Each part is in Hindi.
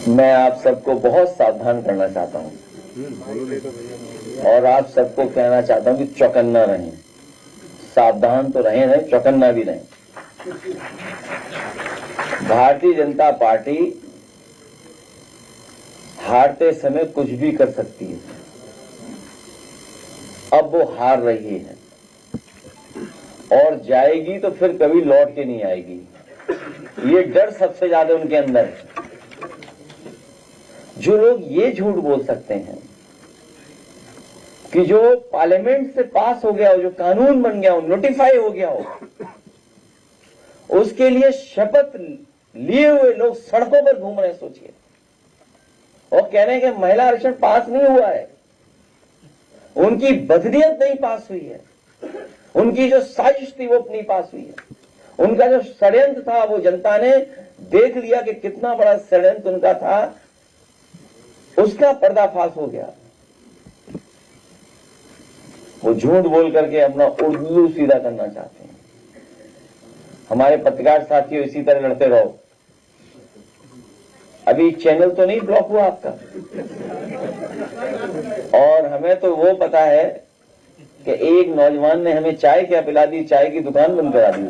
मैं आप सबको बहुत सावधान करना चाहता हूं और आप सबको कहना चाहता हूं कि चौकन्ना रहें। सावधान तो रहें नहीं, चौकन्ना भी रहें। भारतीय जनता पार्टी हारते समय कुछ भी कर सकती है। अब वो हार रही है और जाएगी तो फिर कभी लौट के नहीं आएगी। ये डर सबसे ज्यादा उनके अंदर है। जो लोग ये झूठ बोल सकते हैं कि जो पार्लियामेंट से पास हो गया हो, जो कानून बन गया हो, नोटिफाई हो गया हो, उसके लिए शपथ लिए हुए लोग सड़कों पर घूम रहे हैं, सोचिए, और कह रहे हैं कि महिला आरक्षण पास नहीं हुआ है। उनकी बदनीयत नहीं पास हुई है, उनकी जो साजिश थी वो नहीं पास हुई है, उनका जो षड्यंत्र था वो जनता ने देख लिया कि कितना बड़ा षड्यंत्र उनका था, उसका पर्दाफाश हो गया। वो झूठ बोल करके अपना उल्लू सीधा करना चाहते हैं। हमारे पत्रकार साथियों, इसी तरह लड़ते रहो। अभी चैनल तो नहीं ब्लॉक हुआ आपका, और हमें तो वो पता है कि एक नौजवान ने हमें चाय क्या पिला दी, चाय की दुकान बंद करा दी।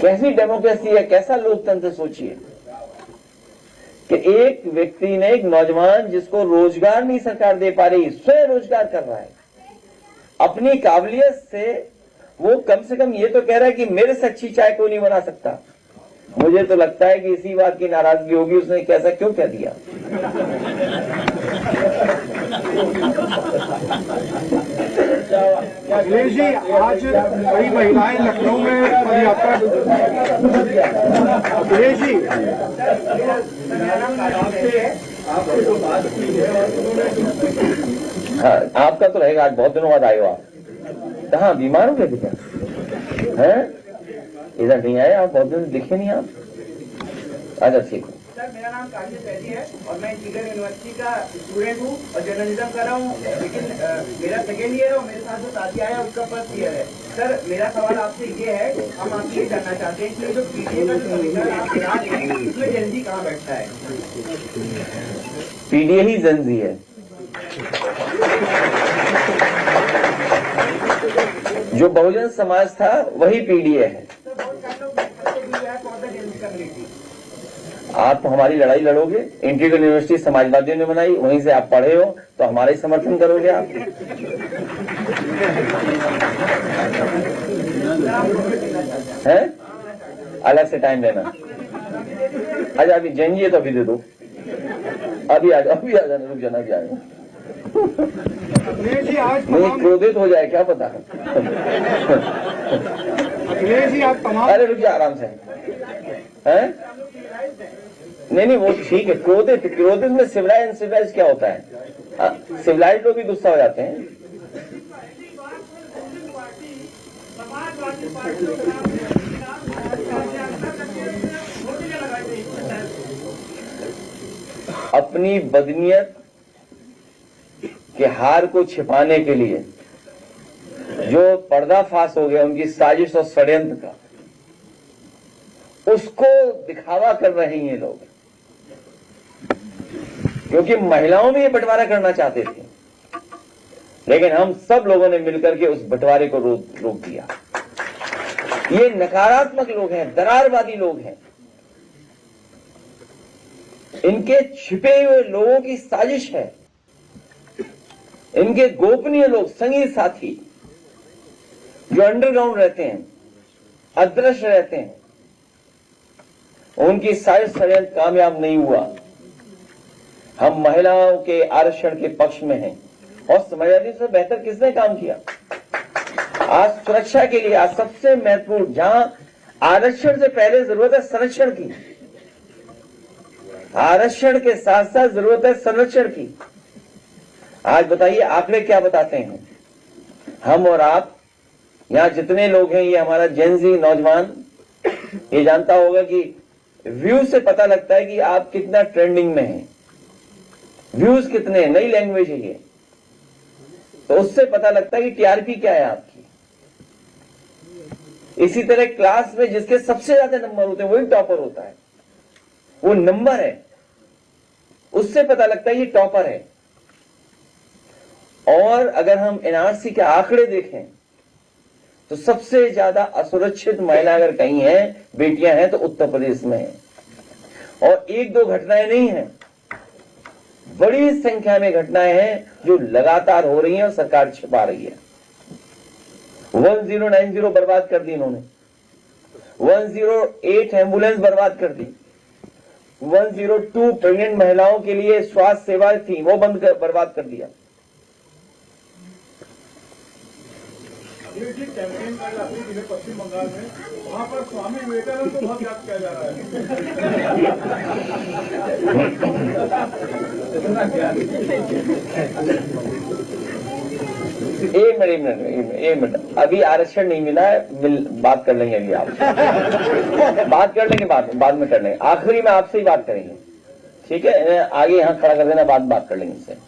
कैसी डेमोक्रेसी है, कैसा लोकतंत्र, सोचिए कि एक व्यक्ति ने, एक नौजवान जिसको रोजगार नहीं सरकार दे पा रही, स्वयं रोजगार कर रहा है अपनी काबिलियत से, वो कम से कम ये तो कह रहा है कि मेरे से अच्छी चाय कोई नहीं बना सकता। मुझे तो लगता है कि इसी बात की नाराजगी होगी उसने कैसा क्यों कह दिया। अखिलेश जी, आज कई महिलाएं लखनऊ में पदयात्रा। अखिलेश जी, हाँ, आपका तो रहेगा। आज बहुत दिनों बाद आए हो आप। कहाँ बीमार हो गए थे क्या? हैं? इधर नहीं आए आप, बहुत दिन दिखे नहीं आप। अच्छा, ठीक है। सर, मेरा नाम काजिद बैदी है और मैं इंटीग्रल यूनिवर्सिटी का स्टूडेंट हूँ और जर्नलिज्म कर रहा हूँ, लेकिन मेरा सेकेंड ईयर है और मेरे साथ जो साथी आया उसका फर्स्ट ईयर है। सर, मेरा सवाल आपसे ये है, हम आपसे ये जानना चाहते हैं कि जो पीडीए का जो समीकरण आप गिरा रहे हैं, उसमें जेनजी कहाँ बैठता है? पीडीए ही जेनजी है। जो बहुजन समाज था वही पीडीए है। आप हमारी लड़ाई लड़ोगे, इंटीग्रल यूनिवर्सिटी समाजवादियों ने बनाई, वहीं से आप पढ़े हो तो हमारा ही समर्थन करोगे आप। हैं? अलग से टाइम लेना। अच्छा, अभी जेनजी है तो अभी दे दो, अभी आ जाओ, अभी आ जाना, रुक जाना, अभी आ जाना। नहीं, क्रोधित हो जाए क्या पता। अखिलेश जी, आप तमाम। अरे रुक जा, आराम से। हैं? नहीं, वो ठीक है। क्रोधित में सिविलाइज क्या होता है? सिविलाइज लोग भी गुस्सा हो जाते हैं। अपनी बदनीयत के हार को छिपाने के लिए जो पर्दाफाश हो गया उनकी साजिश और षड्यंत्र का, उसको दिखावा कर रहे हैं ये लोग। क्योंकि महिलाओं में ये बंटवारा करना चाहते थे, लेकिन हम सब लोगों ने मिलकर के उस बंटवारे को रोक दिया। ये नकारात्मक लोग हैं, दरारवादी लोग हैं। इनके छिपे हुए लोगों की साजिश है। इनके गोपनीय लोग, संगी साथी जो अंडरग्राउंड रहते हैं, अदृश्य रहते हैं, उनकी साजिश षड्यंत्र कामयाब नहीं हुआ। हम महिलाओं के आरक्षण के पक्ष में हैं और समाजवादी से बेहतर किसने काम किया? आज सुरक्षा के लिए, आज सबसे महत्वपूर्ण, जहां आरक्षण से पहले जरूरत है संरक्षण की, आरक्षण के साथ साथ जरूरत है संरक्षण की। आज बताइए आंकड़े क्या बताते हैं? हम और आप यहां जितने लोग हैं, ये हमारा जेनजी नौजवान ये जानता होगा कि व्यू से पता लगता है कि आप कितना ट्रेंडिंग में हैं। व्यूज कितने, नई लैंग्वेज है ये, तो उससे पता लगता है कि टीआरपी क्या है आपकी। इसी तरह क्लास में जिसके सबसे ज्यादा नंबर होते हैं वही टॉपर होता है। वो नंबर है, उससे पता लगता है ये टॉपर है। और अगर हम एनआरसी के आंकड़े देखें तो सबसे ज्यादा असुरक्षित महिला अगर कहीं है, बेटियां हैं, तो उत्तर प्रदेश में है। और एक दो घटनाएं नहीं है, बड़ी संख्या में घटनाएं हैं जो लगातार हो रही हैं और सरकार छिपा रही है। 1090 बर्बाद कर दी इन्होंने, 108 एम्बुलेंस बर्बाद कर दी, 102 प्रेग्नेंट महिलाओं के लिए स्वास्थ्य सेवाएं थी वो बर्बाद कर दिया। ये जी कैंपेन का लागू जिले पश्चिम बंगाल में, वहाँ पर स्वामी विवेकानंद को बहुत याद किया जा रहा है। एक मिनट, अभी आरक्षण नहीं मिला है, बात कर लेंगे अभी आप बात कर लेंगे, बाद में कर लेंगे। आखिरी में आपसे ही बात करेंगे, ठीक है? आगे यहाँ खड़ा कर देना, बात कर लेंगे इससे।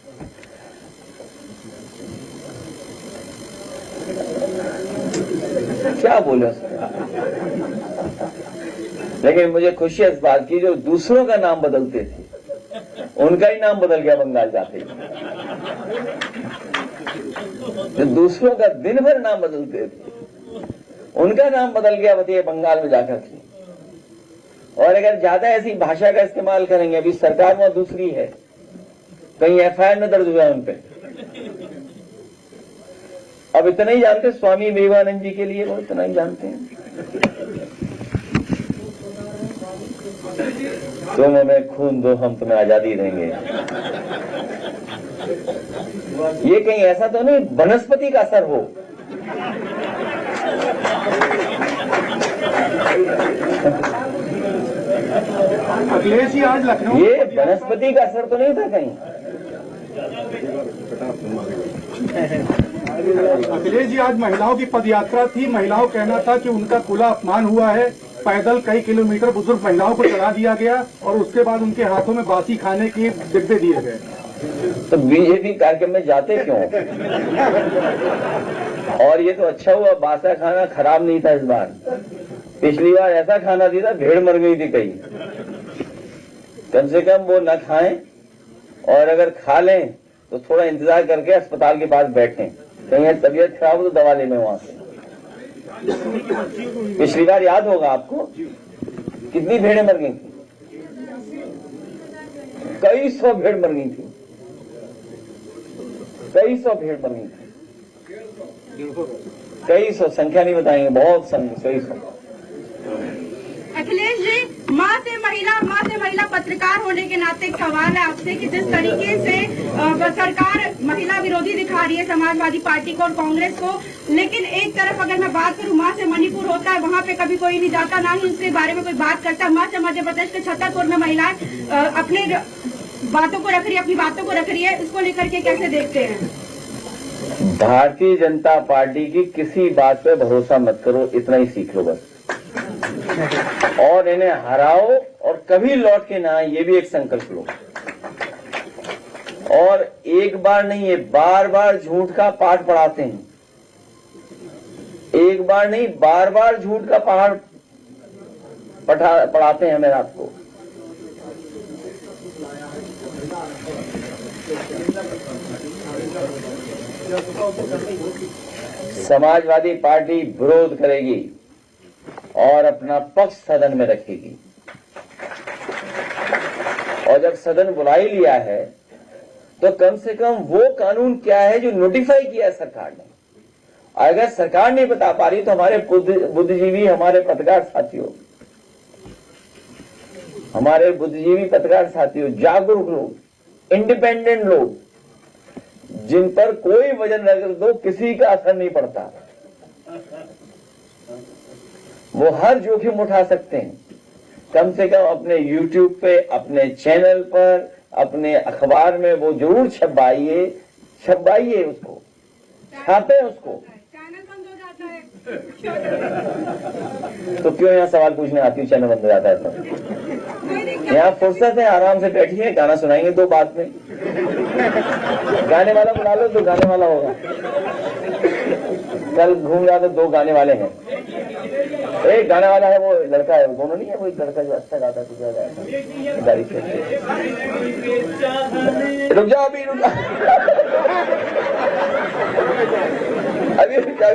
क्या बोले उसमें? लेकिन मुझे खुशी है इस बात की, जो दूसरों का नाम बदलते थे उनका ही नाम बदल गया बंगाल जाते ही। जो दूसरों का दिन भर नाम बदलते थे उनका नाम बदल गया बताइए बंगाल में जाकर के। और अगर ज्यादा ऐसी भाषा का इस्तेमाल करेंगे, अभी सरकार वहां दूसरी है, कहीं एफआईआर न दर्ज हुआ उन पे। अब इतना ही जानते स्वामी विवेकानंद जी के लिए, वो इतना ही जानते हैं। तुम हमें खून दो, हम तुम्हें आजादी देंगे। ये कहीं ऐसा तो नहीं वनस्पति का असर हो? अखिलेश जी आज लखनऊ, ये वनस्पति का असर तो नहीं था कहीं? अखिलेश जी आज महिलाओं की पदयात्रा थी। महिलाओं कहना था कि उनका खुला अपमान हुआ है, पैदल कई किलोमीटर बुजुर्ग महिलाओं को चढ़ा दिया गया और उसके बाद उनके हाथों में बासी खाने के डिब्बे दिए गए। तो बीजेपी कार्यक्रम में जाते क्यों? और ये तो अच्छा हुआ बासा खाना खराब नहीं था इस बार। पिछली बार ऐसा खाना दिया था भेड़ मर गई थी कहीं। कम से कम वो न खाएं, और अगर खा लें तो थोड़ा इंतजार करके अस्पताल के पास बैठें, कहीं तबीयत खराब हो तो दवा ले लें वहां से। पिछली बार याद होगा आपको कितनी भेड़ें मर गई थी, कई सौ भेड़ मर गई थी, कई सौ भेड़ मर गई थी, कई सौ, संख्या नहीं बताएंगे, बहुत कई सौ। अखिलेश जी, माँ से महिला पत्रकार होने के नाते एक सवाल है आपसे कि जिस तरीके से सरकार महिला विरोधी दिखा रही है समाजवादी पार्टी को और कांग्रेस को, लेकिन एक तरफ अगर मैं बात करूँ, माँ से मणिपुर होता है, वहाँ पे कभी कोई नहीं जाता, ना ही उसके बारे में कोई बात करता। माँ से मध्य प्रदेश के छतरपुर में महिलाएं अपनी बातों को रख रही है, इसको लेकर के कैसे देखते हैं? भारतीय जनता पार्टी की किसी बात पे भरोसा मत करो, इतना ही सीख लो बस। और इन्हें हराओ और कभी लौट के ना आए, ये भी एक संकल्प लो। और एक बार नहीं, ये बार बार झूठ का पाठ पढ़ाते हैं, एक बार नहीं बार बार झूठ का पहाड़ पढ़ाते हैं हमें रात को। समाजवादी पार्टी विरोध करेगी और अपना पक्ष सदन में रखेगी, और जब सदन बुला ही लिया है तो कम से कम वो कानून क्या है जो नोटिफाई किया है सरकार ने। अगर सरकार नहीं बता पा रही तो हमारे बुद्धिजीवी, हमारे पत्रकार साथियों, जागरूक लोग, इंडिपेंडेंट लोग, जिन पर कोई वजन रख दो किसी का असर नहीं पड़ता, वो हर जोखिम उठा सकते हैं। कम से कम अपने YouTube पे, अपने चैनल पर, अपने अखबार में वो जरूर छपवाइए उसको, छापे उसको। चैनल बंद हो जाता है तो क्यों यहाँ सवाल पूछने आती हूँ, चैनल बंद हो जाता है तो? यहाँ फुर्सत है, आराम से बैठिए, गाना सुनाएंगे 2 बात में। गाने वाला बुला लो, 2 गाने वाला होगा। कल घूम रहा तो 2 गाने वाले हैं। एक गाने वाला है, वो लड़का है, दोनों नहीं है, वो एक लड़का जो अच्छा गाता है, दूसरा गाता है, गाड़ी से। रुक जाओ अभी, रुक जाओ अभी, रुक जाओ।